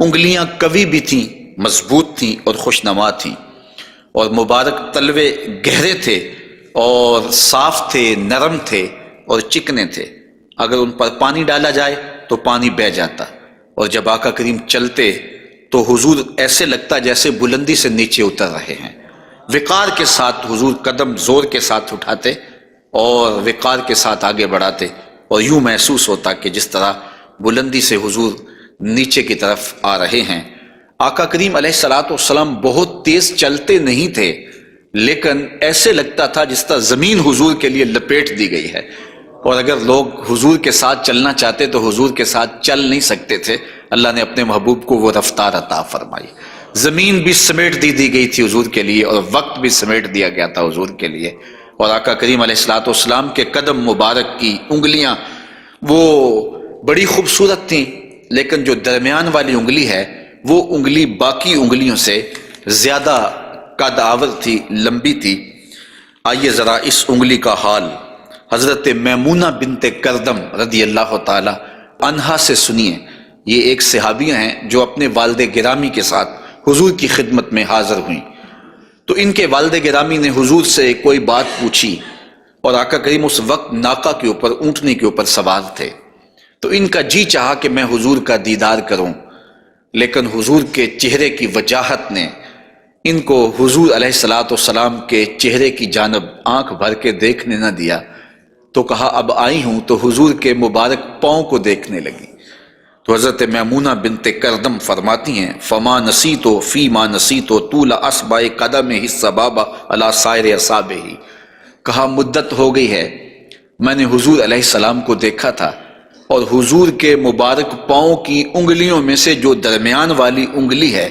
[SPEAKER 1] انگلیاں قوی بھی تھیں، مضبوط تھیں اور خوشنما تھیں، اور مبارک تلوے گہرے تھے اور صاف تھے، نرم تھے اور چکنے تھے۔ اگر ان پر پانی ڈالا جائے تو پانی بہہ جاتا، اور جب آقا کریم چلتے تو حضور ایسے لگتا جیسے بلندی سے نیچے اتر رہے ہیں۔ وقار کے ساتھ حضور قدم زور کے ساتھ اٹھاتے اور وقار کے ساتھ آگے بڑھاتے، اور یوں محسوس ہوتا کہ جس طرح بلندی سے حضور نیچے کی طرف آ رہے ہیں۔ آقا کریم علیہ الصلوۃ والسلام بہت تیز چلتے نہیں تھے، لیکن ایسے لگتا تھا جس طرح زمین حضور کے لیے لپیٹ دی گئی ہے، اور اگر لوگ حضور کے ساتھ چلنا چاہتے تو حضور کے ساتھ چل نہیں سکتے تھے۔ اللہ نے اپنے محبوب کو وہ رفتار عطا فرمائی، زمین بھی سمیٹ دی گئی تھی حضور کے لیے، اور وقت بھی سمیٹ دیا گیا تھا حضور کے لیے۔ اور آقا کریم علیہ الصلوۃ والسلام کے قدم مبارک کی انگلیاں وہ بڑی خوبصورت تھیں، لیکن جو درمیان والی انگلی ہے وہ انگلی باقی انگلیوں سے زیادہ قد آور تھی، لمبی تھی۔ آئیے ذرا اس انگلی کا حال حضرت میمونہ بنت کردم رضی اللہ تعالی عنہا سے سنیے۔ یہ ایک صحابیہ ہیں جو اپنے والد گرامی کے ساتھ حضور کی خدمت میں حاضر ہوئیں۔ تو ان کے والد گرامی نے حضور سے کوئی بات پوچھی، اور آقا کریم اس وقت ناقہ کے اوپر، اونٹنی کے اوپر سوار تھے، تو ان کا جی چاہا کہ میں حضور کا دیدار کروں، لیکن حضور کے چہرے کی وجاہت نے ان کو حضور علیہ الصلاۃ والسلام کے چہرے کی جانب آنکھ بھر کے دیکھنے نہ دیا، تو کہا اب آئی ہوں تو حضور کے مبارک پاؤں کو دیکھنے لگی۔ تو حضرت میمونہ بنت کردم فرماتی ہیں فما نسیتو فی ما نسیتو طول اصبع قدمہ السبابہ علی سائر اصابعہ، کہا مدت ہو گئی ہے میں نے حضور علیہ السلام کو دیکھا تھا، اور حضور کے مبارک پاؤں کی انگلیوں میں سے جو درمیان والی انگلی ہے،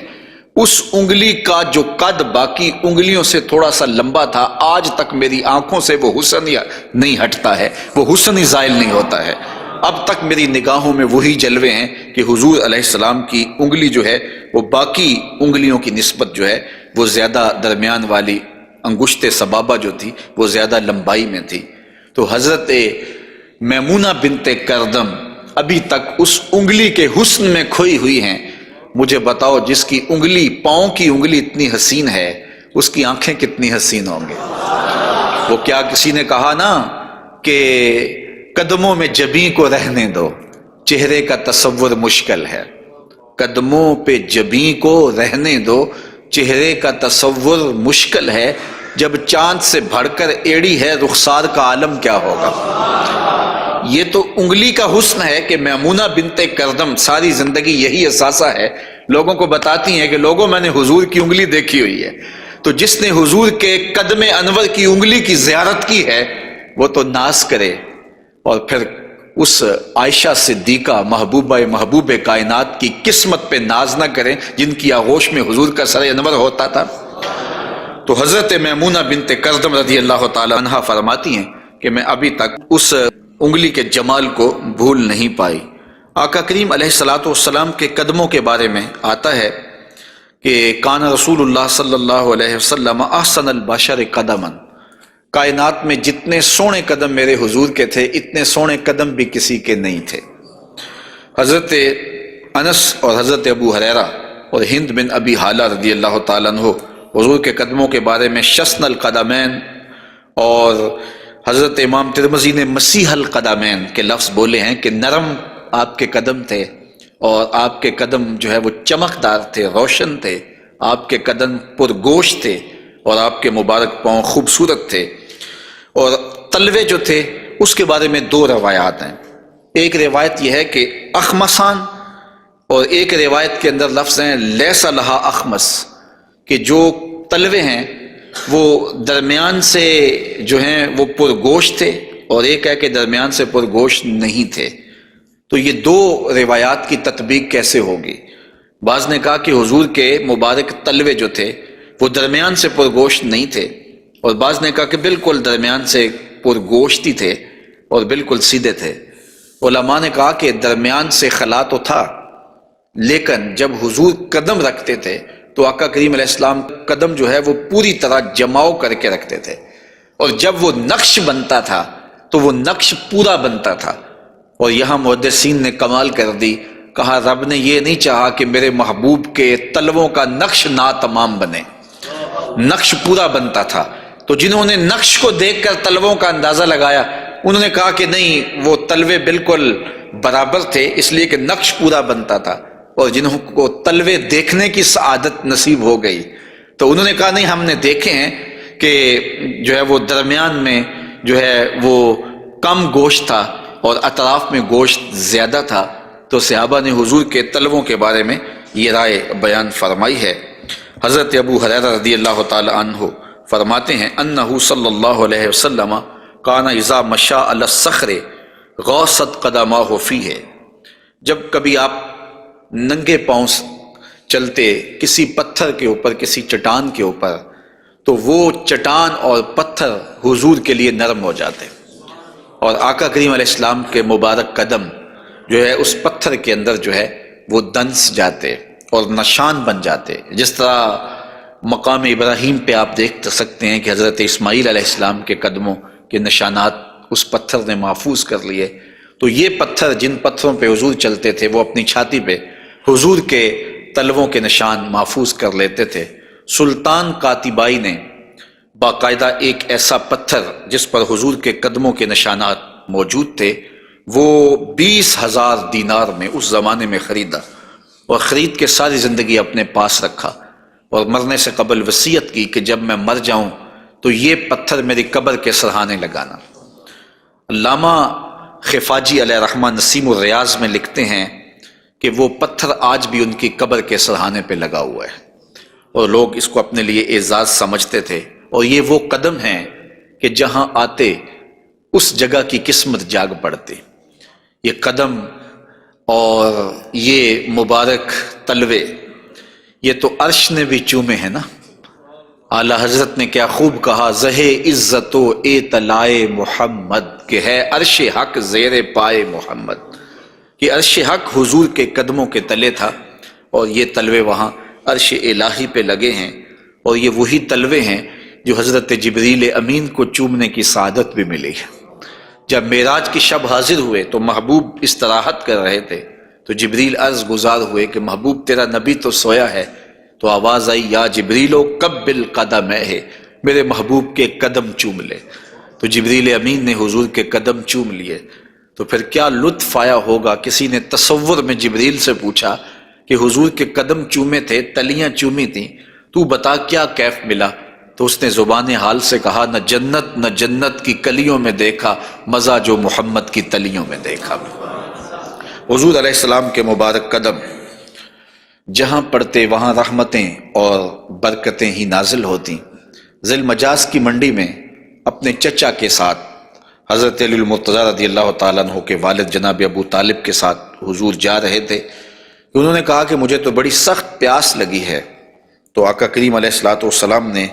[SPEAKER 1] اس انگلی کا جو قد باقی انگلیوں سے تھوڑا سا لمبا تھا، آج تک میری آنکھوں سے وہ حسن نہیں ہٹتا ہے، وہ حسن ہی زائل نہیں ہوتا ہے۔ اب تک میری نگاہوں میں وہی جلوے ہیں کہ حضور علیہ السلام کی انگلی جو ہے وہ باقی انگلیوں کی نسبت جو ہے وہ زیادہ درمیان والی انگشت سبابہ جو تھی وہ زیادہ لمبائی میں تھی۔ تو حضرت میمونہ بنت کردم ابھی تک اس انگلی کے حسن میں کھوئی ہوئی ہیں۔ مجھے بتاؤ جس کی انگلی، پاؤں کی انگلی اتنی حسین ہے، اس کی آنکھیں کتنی حسین ہوں گے۔ وہ کیا کسی نے کہا نا کہ قدموں میں جبیں کو رہنے دو، چہرے کا تصور مشکل ہے۔ قدموں پہ جبیں کو رہنے دو، چہرے کا تصور مشکل ہے، جب چاند سے بڑھ کر ایڑی ہے رخسار کا عالم کیا ہوگا۔ یہ تو انگلی کا حسن ہے کہ میمونہ بنت کردم ساری زندگی یہی احساسہ ہے، لوگوں کو بتاتی ہیں کہ لوگوں میں نے حضور کی انگلی دیکھی ہوئی ہے۔ تو جس نے حضور کے قدم انور کی انگلی کی زیارت کی ہے وہ تو ناز کرے، اور پھر اس عائشہ صدیقہ محبوب کائنات کی قسمت پہ ناز نہ کریں جن کی آغوش میں حضور کا سر انور ہوتا تھا۔ تو حضرت میمونہ بنت کردم رضی اللہ تعالی عنہا فرماتی ہیں کہ میں ابھی تک اس انگلی کے جمال کو بھول نہیں پائی۔ آقا کریم علیہ الصلاۃ والسلام کے قدموں کے بارے میں آتا ہے کہ کان رسول اللہ صلی اللہ علیہ وسلم احسن البشر قدما، کائنات میں جتنے سونے قدم میرے حضور کے تھے اتنے سونے قدم بھی کسی کے نہیں تھے۔ حضرت انس اور حضرت ابو ہریرہ اور ہند بن ابی حالہ رضی اللہ تعالیٰ عنہ حضور کے قدموں کے بارے میں شسن القدمین، اور حضرت امام ترمذی نے مسیح القدمین کے لفظ بولے ہیں کہ نرم آپ کے قدم تھے، اور آپ کے قدم جو ہے وہ چمکدار تھے، روشن تھے، آپ کے قدم پرگوشت تھے، اور آپ کے مبارک پاؤں خوبصورت تھے۔ اور تلوے جو تھے اس کے بارے میں دو روایات ہیں، ایک روایت یہ ہے کہ اخمسان، اور ایک روایت کے اندر لفظ ہیں لیس لہا اخمس، کہ جو تلوے ہیں وہ درمیان سے جو ہیں وہ پرگوشت تھے، اور ایک ہے کہ درمیان سے پرگوشت نہیں تھے۔ تو یہ دو روایات کی تطبیق کیسے ہوگی؟ بعض نے کہا کہ حضور کے مبارک تلوے جو تھے وہ درمیان سے پرگوشت نہیں تھے، اور بعض نے کہا کہ بالکل درمیان سے پرگوشت ہی تھے اور بالکل سیدھے تھے۔ علماء نے کہا کہ درمیان سے خلا تو تھا، لیکن جب حضور قدم رکھتے تھے تو آقا کریم علیہ السلام قدم جو ہے وہ پوری طرح جماؤ کر کے رکھتے تھے، اور جب وہ نقش بنتا تھا تو وہ نقش پورا بنتا تھا۔ اور یہاں محدثین نے کمال کر دی، کہا رب نے یہ نہیں چاہا کہ میرے محبوب کے تلووں کا نقش ناتمام بنے، نقش پورا بنتا تھا۔ تو جنہوں نے نقش کو دیکھ کر تلووں کا اندازہ لگایا انہوں نے کہا کہ نہیں، وہ تلوے بالکل برابر تھے اس لیے کہ نقش پورا بنتا تھا، اور جنہوں کو تلوے دیکھنے کی سعادت نصیب ہو گئی تو انہوں نے کہا نہیں، ہم نے دیکھے ہیں کہ جو ہے وہ درمیان میں جو ہے وہ کم گوشت تھا اور اطراف میں گوشت زیادہ تھا۔ تو صحابہ نے حضور کے تلووں کے بارے میں یہ رائے بیان فرمائی ہے۔ حضرت ابو ہریرہ رضی اللہ تعالی عنہ فرماتے ہیں انہ صلی اللہ علیہ وسلم کان اذا مشى علی الصخر غاصت قدماہ فیہ، جب کبھی آپ ننگے پاؤں چلتے کسی پتھر کے اوپر، کسی چٹان کے اوپر، تو وہ چٹان اور پتھر حضور کے لیے نرم ہو جاتے، اور آقا کریم علیہ السلام کے مبارک قدم جو ہے اس پتھر کے اندر جو ہے وہ دنس جاتے اور نشان بن جاتے۔ جس طرح مقام ابراہیم پہ آپ دیکھ سکتے ہیں کہ حضرت اسماعیل علیہ السلام کے قدموں کے نشانات اس پتھر نے محفوظ کر لیے، تو یہ پتھر جن پتھروں پہ حضور چلتے تھے وہ اپنی چھاتی پہ حضور کے تلووں کے نشان محفوظ کر لیتے تھے۔ سلطان قاتبائی نے باقاعدہ ایک ایسا پتھر جس پر حضور کے قدموں کے نشانات موجود تھے وہ 20,000 دینار میں اس زمانے میں خریدا، اور خرید کے ساری زندگی اپنے پاس رکھا، اور مرنے سے قبل وصیت کی کہ جب میں مر جاؤں تو یہ پتھر میری قبر کے سرہانے لگانا۔ علامہ خفاجی علیہ رحمہ نسیم الریاض میں لکھتے ہیں کہ وہ پتھر آج بھی ان کی قبر کے سرہانے پہ لگا ہوا ہے، اور لوگ اس کو اپنے لیے اعزاز سمجھتے تھے، اور یہ وہ قدم ہیں کہ جہاں آتے اس جگہ کی قسمت جاگ پڑتی۔ یہ قدم اور یہ مبارک تلوے یہ تو عرش نے بھی چومے ہیں نا۔ اعلیٰ حضرت نے کیا خوب کہا، زہے عزت و اطلاع محمد، کہ ہے عرش حق زیر پائے محمد، کہ عرش حق حضور کے قدموں کے تلے تھا، اور یہ تلوے وہاں عرش الہی پہ لگے ہیں، اور یہ وہی تلوے ہیں جو حضرت جبریل امین کو چومنے کی سعادت بھی ملی ہے۔ جب معراج کی شب حاضر ہوئے تو محبوب استراحت کر رہے تھے، تو جبریل عرض گزار ہوئے کہ محبوب تیرا نبی تو سویا ہے، تو آواز آئی یا جبریلو قبل قدمہ ہے، میرے محبوب کے قدم چوم لے۔ تو جبریل امین نے حضور کے قدم چوم لیے، تو پھر کیا لطف آیا ہوگا۔ کسی نے تصور میں جبریل سے پوچھا کہ حضور کے قدم چومے تھے، تلیاں چومی تھیں، تو بتا کیا کیف ملا؟ تو اس نے زبان حال سے کہا، نہ جنت کی کلیوں میں دیکھا مزہ جو محمد کی تلیوں میں دیکھا۔ حضور علیہ السلام کے مبارک قدم جہاں پڑتے وہاں رحمتیں اور برکتیں ہی نازل ہوتی۔ ذی المجاز کی منڈی میں اپنے چچا کے ساتھ حضرت علی المرتضیٰ رضی اللہ تعالیٰ عنہ کے والد جناب ابو طالب کے ساتھ حضور جا رہے تھے۔ انہوں نے کہا کہ مجھے تو بڑی سخت پیاس لگی ہے، تو آقا کریم علیہ الصلوۃ والسلام نے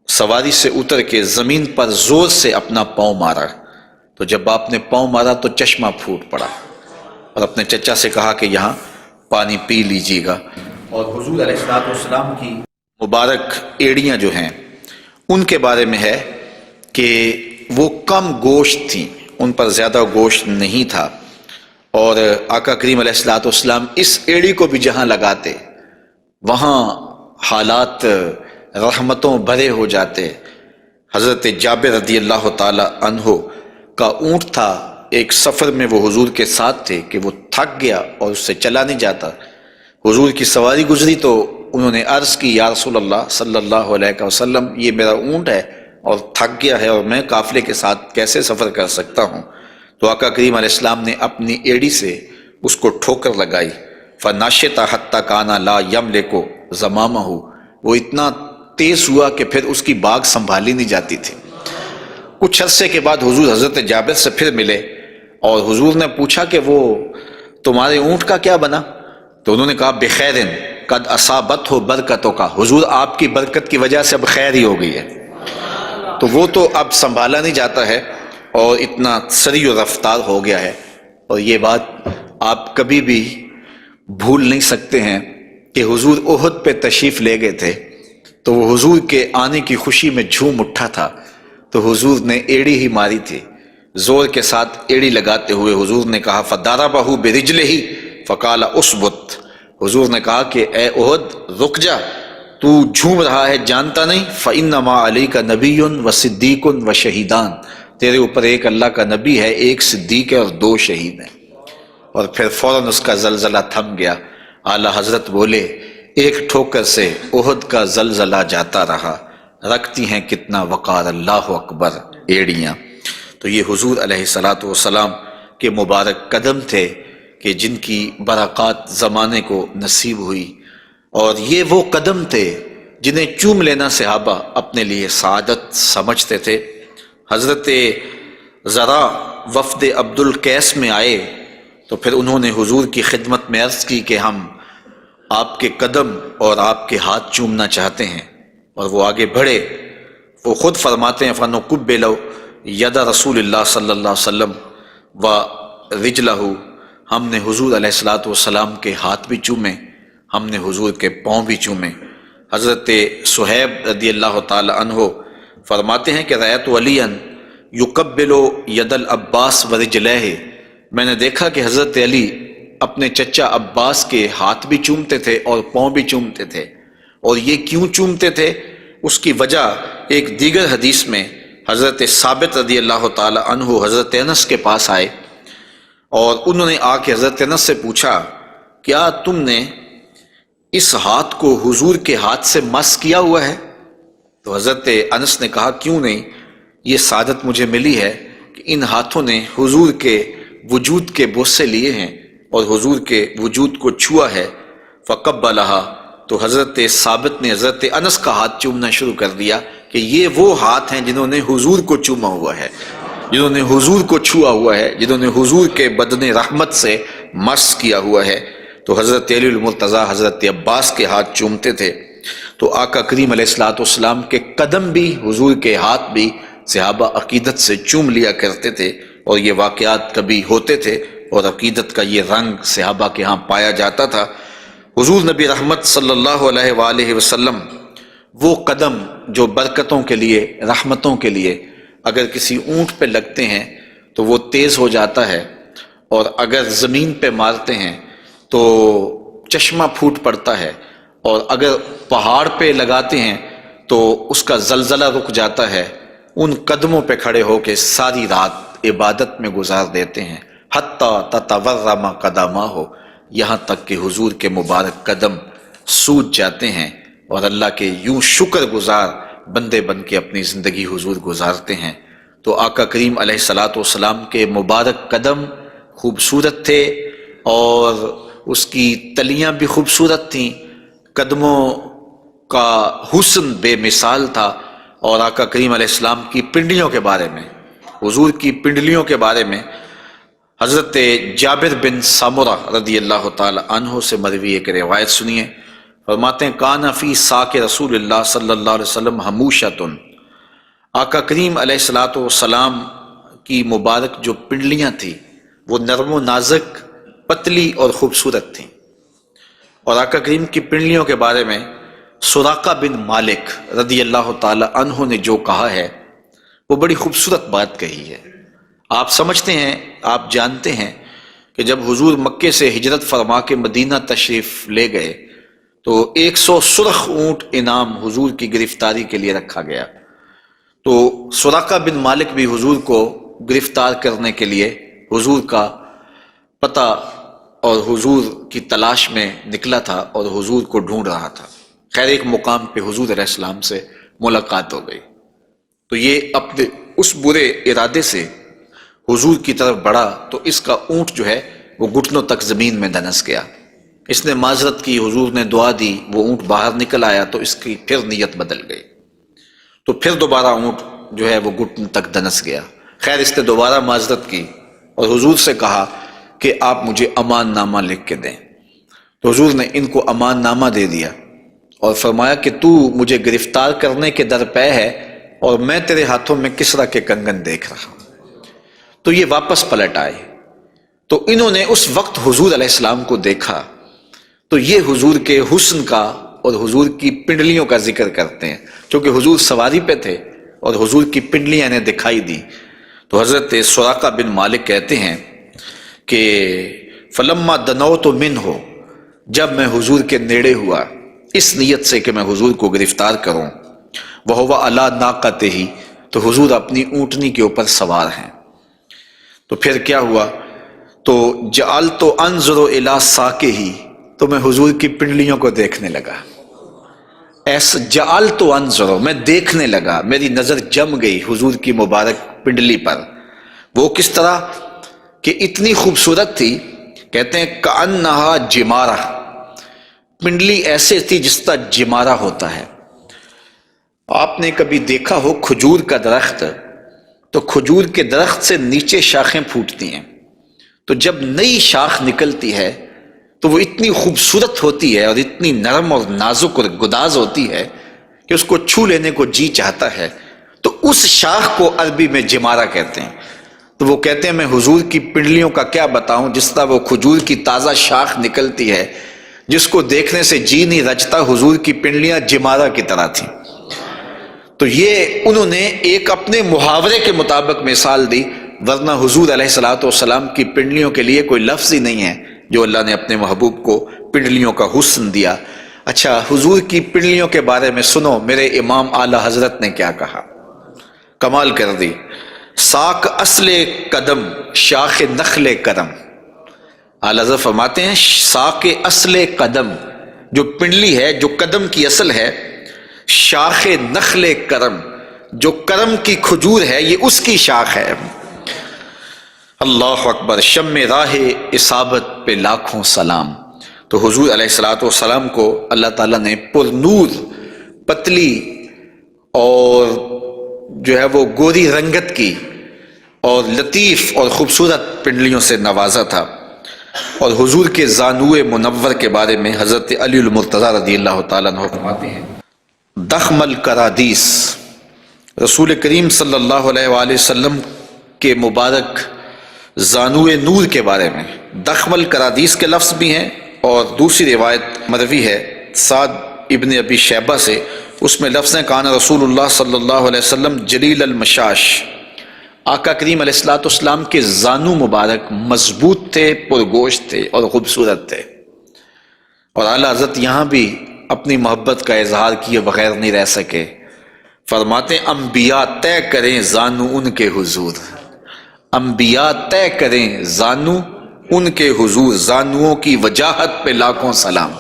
[SPEAKER 1] سواری سے اتر کے زمین پر زور سے اپنا پاؤں مارا، تو جب آپ نے پاؤں مارا تو چشمہ پھوٹ پڑا، اور اپنے چچا سے کہا کہ یہاں پانی پی لیجیے گا۔ اور حضور علیہ الصلوۃ والسلام کی مبارک ایڑیاں جو ہیں ان کے بارے میں ہے کہ وہ کم گوشت تھیں، ان پر زیادہ گوشت نہیں تھا، اور آقا کریم علیہ الصلوۃ والسلام اس ایڑی کو بھی جہاں لگاتے وہاں حالات رحمتوں بھرے ہو جاتے۔ حضرت جابر رضی اللہ تعالی عنہ کا اونٹ تھا، ایک سفر میں وہ حضور کے ساتھ تھے کہ وہ تھک گیا اور اس سے چلا نہیں جاتا۔ حضور کی سواری گزری تو انہوں نے عرض کی، یا رسول اللہ صلی اللہ علیہ وسلم، یہ میرا اونٹ ہے اور تھک گیا ہے، اور میں قافلے کے ساتھ کیسے سفر کر سکتا ہوں؟ تو آقا کریم علیہ السلام نے اپنی ایڑی سے اس کو ٹھوکر لگائی، فناشطا حتی کانا لا یملک زمامہ، وہ اتنا تیز ہوا کہ پھر اس کی باگ سنبھالی نہیں جاتی تھی۔ کچھ عرصے کے بعد حضور حضرت جابر سے پھر ملے، اور حضور نے پوچھا کہ وہ تمہارے اونٹ کا کیا بنا؟ تو انہوں نے کہا بخیرن قد اصابت ہو برکتوں کا، حضور آپ کی برکت کی وجہ سے اب خیر ہی ہو گئی ہے۔ تو وہ تو اب سنبھالا نہیں جاتا ہے اور اتنا سریع و رفتار ہو گیا ہے، اور یہ بات آپ کبھی بھی بھول نہیں سکتے ہیں کہ حضور احد پہ تشریف لے گئے تھے، تو وہ حضور کے آنے کی خوشی میں جھوم اٹھا تھا، تو حضور نے ایڑی ہی ماری تھی، زور کے ساتھ ایڑی لگاتے ہوئے حضور نے کہا فضربہ برجلہ فقال اثبت، حضور نے کہا کہ اے احد رک جا، تو جھوم رہا ہے جانتا نہیں، فإنما علیک نبی و صدیق و شہیدان، تیرے اوپر ایک اللہ کا نبی ہے، ایک صدیق ہے اور 2 شہید ہیں۔ اور پھر فوراً اس کا زلزلہ تھم گیا۔ اعلیٰ حضرت بولے، ایک ٹھوکر سے احد کا زلزلہ جاتا رہا، رکھتی ہیں کتنا وقار اللہ اکبر ایڑیاں۔ تو یہ حضور علیہ الصلوۃ والسلام کے مبارک قدم تھے کہ جن کی برکات زمانے کو نصیب ہوئی، اور یہ وہ قدم تھے جنہیں چوم لینا صحابہ اپنے لیے سعادت سمجھتے تھے۔ حضرت زرا وفد عبد القیس میں آئے تو پھر انہوں نے حضور کی خدمت میں عرض کی کہ ہم آپ کے قدم اور آپ کے ہاتھ چومنا چاہتے ہیں، اور وہ آگے بڑھے۔ وہ خود فرماتے ہیں فَنُقُبِّلُ یَدَ رسول اللہ صلی اللہ علیہ وسلم وَرِجْلَهُ، ہم نے حضور علیہ الصلوۃ والسلام کے ہاتھ بھی چومے، ہم نے حضور کے پاؤں بھی چومے۔ حضرت صہیب رضی اللہ تعالی عنہ فرماتے ہیں کہ رأیت علیٰ یقبل ید العباس ورجلہ، میں نے دیکھا کہ حضرت علی اپنے چچا عباس کے ہاتھ بھی چومتے تھے اور پاؤں بھی چومتے تھے، اور یہ کیوں چومتے تھے؟ اس کی وجہ ایک دیگر حدیث میں حضرت ثابت رضی اللہ تعالی عنہ حضرت انس کے پاس آئے اور انہوں نے آ کے حضرت انس سے پوچھا کیا تم نے اس ہاتھ کو حضور کے ہاتھ سے مس کیا ہوا ہے؟ تو حضرت انس نے کہا کیوں نہیں، یہ سعادت مجھے ملی ہے کہ ان ہاتھوں نے حضور کے وجود کے بوسے لیے ہیں اور حضور کے وجود کو چھوا ہے۔ فقبلہا، تو حضرت ثابت نے حضرت انس کا ہاتھ چومنا شروع کر دیا کہ یہ وہ ہاتھ ہیں جنہوں نے حضور کو چوما ہوا ہے، جنہوں نے حضور کو چھوا ہوا ہے، جنہوں نے حضور کے بدن رحمت سے مس کیا ہوا ہے۔ تو حضرت علی المرتضیٰ حضرت عباس کے ہاتھ چومتے تھے، تو آقا کریم علیہ الصلوۃ والسلام کے قدم بھی، حضور کے ہاتھ بھی صحابہ عقیدت سے چوم لیا کرتے تھے، اور یہ واقعات کبھی ہوتے تھے اور عقیدت کا یہ رنگ صحابہ کے ہاں پایا جاتا تھا۔ حضور نبی رحمت صلی اللہ علیہ وآلہ وسلم وہ قدم جو برکتوں کے لیے، رحمتوں کے لیے اگر کسی اونٹ پہ لگتے ہیں تو وہ تیز ہو جاتا ہے، اور اگر زمین پہ مارتے ہیں تو چشمہ پھوٹ پڑتا ہے، اور اگر پہاڑ پہ لگاتے ہیں تو اس کا زلزلہ رک جاتا ہے۔ ان قدموں پہ کھڑے ہو کے ساری رات عبادت میں گزار دیتے ہیں، حتیٰ تتورم قدماہ، یہاں تک کہ حضور کے مبارک قدم سوج جاتے ہیں، اور اللہ کے یوں شکر گزار بندے بن کے اپنی زندگی حضور گزارتے ہیں۔ تو آقا کریم علیہ الصلوۃ والسلام کے مبارک قدم خوبصورت تھے، اور اس کی تلیاں بھی خوبصورت تھیں، قدموں کا حسن بے مثال تھا۔ اور آقا کریم علیہ السلام کی پنڈلیوں کے بارے میں، حضور کی پنڈلیوں کے بارے میں حضرت جابر بن سمرہ رضی اللہ تعالی عنہ سے مروی ایک روایت سنیے۔ فرماتے ہیں کان فی ساق رسول اللہ صلی اللہ علیہ وسلم حموشۃ، آقا کریم علیہ الصلوۃ والسلام کی مبارک جو پنڈلیاں تھیں وہ نرم و نازک، پتلی اور خوبصورت تھیں۔ اور آقا کریم کی پنڈلیوں کے بارے میں سراقہ بن مالک رضی اللہ تعالی عنہ نے جو کہا ہے وہ بڑی خوبصورت بات کہی ہے۔ آپ سمجھتے ہیں، آپ جانتے ہیں کہ جب حضور مکے سے ہجرت فرما کے مدینہ تشریف لے گئے تو 100 سرخ اونٹ انعام حضور کی گرفتاری کے لیے رکھا گیا۔ تو سراقہ بن مالک بھی حضور کو گرفتار کرنے کے لیے حضور کا پتہ اور حضور کی تلاش میں نکلا تھا اور حضور کو ڈھونڈ رہا تھا۔ خیر ایک مقام پہ حضور علیہ السلام سے ملاقات ہو گئی، تو یہ اپنے اس برے ارادے سے حضور کی طرف بڑھا تو اس کا اونٹ جو ہے وہ گھٹنوں تک زمین میں دنس گیا۔ اس نے معذرت کی، حضور نے دعا دی، وہ اونٹ باہر نکل آیا تو اس کی پھر نیت بدل گئی، تو پھر دوبارہ اونٹ جو ہے وہ گھٹن تک دنس گیا۔ خیر اس نے دوبارہ معذرت کی اور حضور سے کہا کہ آپ مجھے امان نامہ لکھ کے دیں۔ تو حضور نے ان کو امان نامہ دے دیا اور فرمایا کہ تو مجھے گرفتار کرنے کے در پے ہے اور میں تیرے ہاتھوں میں کسرا کے کنگن دیکھ رہا ہوں۔ تو یہ واپس پلٹ آئے، تو انہوں نے اس وقت حضور علیہ السلام کو دیکھا، تو یہ حضور کے حسن کا اور حضور کی پنڈلیوں کا ذکر کرتے ہیں، کیونکہ حضور سواری پہ تھے اور حضور کی پنڈلیاں انہیں دکھائی دی۔ تو حضرت سراقہ بن مالک کہتے ہیں کہ فلما دنوت منہ، جب میں حضور کے نیڑے ہوا اس نیت سے کہ میں حضور کو گرفتار کروں، وہو علی ناقتہ، تو حضور اپنی اونٹنی کے اوپر سوار ہیں۔ تو پھر کیا ہوا؟ تو جعلت انظر الی ساقہ، تو میں حضور کی پنڈلیوں کو دیکھنے لگا۔ ایسا جعلت انظر، میں دیکھنے لگا، میری نظر جم گئی حضور کی مبارک پنڈلی پر۔ وہ کس طرح کہ اتنی خوبصورت تھی، کہتے ہیں کأنہا جمارہ، پنڈلی ایسے تھی جس طرح جمارہ ہوتا ہے۔ آپ نے کبھی دیکھا ہو کھجور کا درخت، تو کھجور کے درخت سے نیچے شاخیں پھوٹتی ہیں، تو جب نئی شاخ نکلتی ہے تو وہ اتنی خوبصورت ہوتی ہے اور اتنی نرم اور نازک اور گداز ہوتی ہے کہ اس کو چھو لینے کو جی چاہتا ہے۔ تو اس شاخ کو عربی میں جمارہ کہتے ہیں۔ تو وہ کہتے ہیں میں حضور کی پنڈلیوں کا کیا بتاؤں، جس طرح وہ کھجور کی تازہ شاخ نکلتی ہے جس کو دیکھنے سے جی نہیں رجتا، حضور کی پنڈلیاں جمارہ کی طرح تھیں۔ تو یہ انہوں نے ایک اپنے محاورے کے مطابق مثال دی، ورنہ حضور علیہ الصلوۃ والسلام کی پنڈلیوں کے لیے کوئی لفظ ہی نہیں ہے جو اللہ نے اپنے محبوب کو پنڈلیوں کا حسن دیا۔ اچھا، حضور کی پنڈلیوں کے بارے میں سنو میرے امام اعلی حضرت نے کیا کہا، کمال کر دی۔ ساک اصل قدم شاخ نخل کرم، اعلی حضرت فرماتے ہیں ساک اصل قدم، جو پنڈلی ہے، جو قدم کی اصل ہے، شاخ نخل کرم، جو کرم کی کھجور ہے، یہ اس کی شاخ ہے۔ اللہ اکبر، شم راہ اصابت پہ لاکھوں سلام۔ تو حضور علیہ الصلوۃ والسلام کو اللہ تعالیٰ نے پر نور، پتلی اور جو ہے وہ گوری رنگت کی اور لطیف اور خوبصورت پنڈلیوں سے نوازا تھا۔ اور حضور کے زانوئے منور کے بارے میں حضرت علی المرتضیٰ رضی اللہ تعالیٰ عنہ فرماتے ہیں دخم الکرادیس، رسول کریم صلی اللہ علیہ وآلہ وسلم کے مبارک زانوئے نور کے بارے میں دخم الکرادیس کے لفظ بھی ہیں، اور دوسری روایت مروی ہے سعد ابن ابی شیبہ سے، اس میں لفظ ہیں کان رسول اللہ صلی اللہ علیہ وسلم جلیل المشاش، آقا کریم علیہ الصلوۃ والسلام کے زانو مبارک مضبوط تھے، پرگوشت تھے اور خوبصورت تھے۔ اور اعلیٰ حضرت یہاں بھی اپنی محبت کا اظہار کیے بغیر نہیں رہ سکے، فرماتے ہیں انبیاء طے کریں زانو ان کے حضور، انبیاء طے کریں زانو ان کے حضور، زانوؤں کی وجاہت پہ لاکھوں سلام۔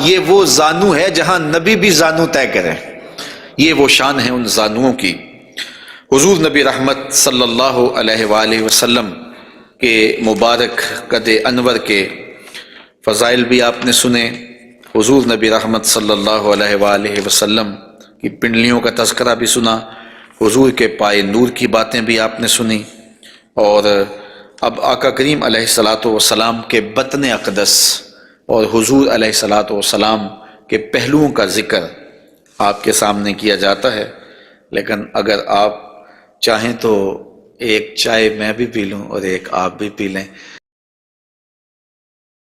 [SPEAKER 1] یہ وہ زانو ہے جہاں نبی بھی زانو طے کرے، یہ وہ شان ہے ان زانوؤں کی۔ حضور نبی رحمت صلی اللہ علیہ وآلہ وسلم کے مبارک قد انور کے فضائل بھی آپ نے سنے، حضور نبی رحمت صلی اللہ علیہ وآلہ وسلم کی پنڈلیوں کا تذکرہ بھی سنا، حضور کے پائے نور کی باتیں بھی آپ نے سنی، اور اب آقا کریم علیہ الصلوۃ والسلام کے بطن اقدس اور حضور علیہ الصلوۃ والسلام کے پہلوؤں کا ذکر آپ کے سامنے کیا جاتا ہے۔ لیکن اگر آپ چاہیں تو ایک چائے میں بھی پی لوں اور ایک آپ بھی پی لیں۔